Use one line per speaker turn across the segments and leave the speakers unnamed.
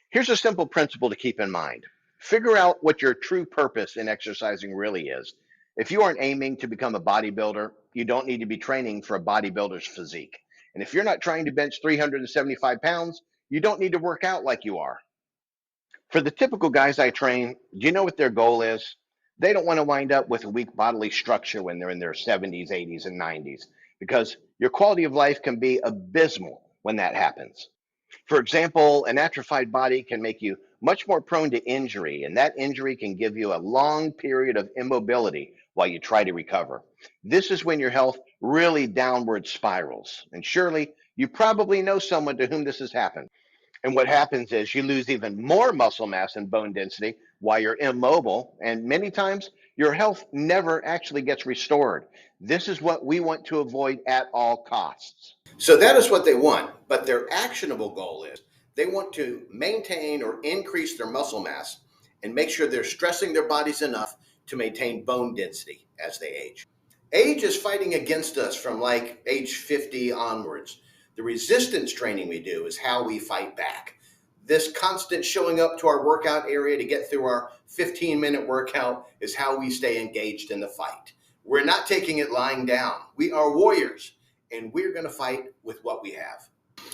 Here's a simple principle to keep in mind. Figure out what your true purpose in exercising really is. If you aren't aiming to become a bodybuilder, you don't need to be training for a bodybuilder's physique. And if you're not trying to bench 375 pounds, you don't need to work out like you are. For the typical guys I train, do you know what their goal is? They don't want to wind up with a weak bodily structure when they're in their 70s, 80s, and 90s, because your quality of life can be abysmal when that happens. For example, an atrophied body can make you much more prone to injury, and that injury can give you a long period of immobility while you try to recover. This is when your health really downward spirals. And surely you probably know someone to whom this has happened. And what happens is you lose even more muscle mass and bone density while you're immobile. And many times your health never actually gets restored. This is what we want to avoid at all costs.
So that is what they want, but their actionable goal is they want to maintain or increase their muscle mass and make sure they're stressing their bodies enough to maintain bone density as they age. Age is fighting against us from like age 50 onwards. The resistance training we do is how we fight back. This constant showing up to our workout area to get through our 15-minute workout is how we stay engaged in the fight. We're not taking it lying down. We are warriors, and we're going to fight with what we have.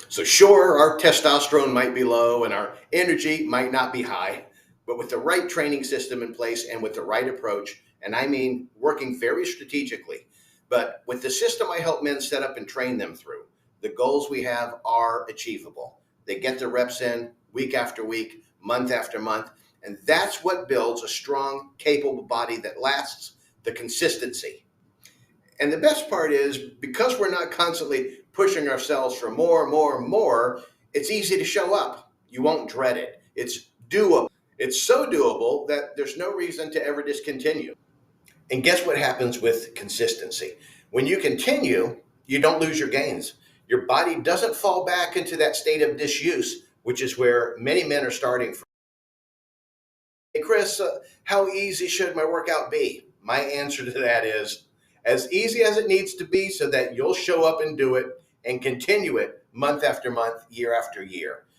So sure, our testosterone might be low and our energy might not be high, but with the right training system in place and with the right approach, and I mean working very strategically, but with the system I help men set up and train them through, the goals we have are achievable. They get the reps in week after week, month after month, and that's what builds a strong, capable body that lasts, the consistency. And the best part is, because we're not constantly pushing ourselves for more, more, more, it's easy to show up. You won't dread it. It's doable. It's so doable that there's no reason to ever discontinue. And guess what happens with consistency? When you continue, you don't lose your gains. Your body doesn't fall back into that state of disuse, which is where many men are starting from. Hey, Chris, how easy should my workout be? My answer to that is as easy as it needs to be so that you'll show up and do it and continue it month after month, year after year.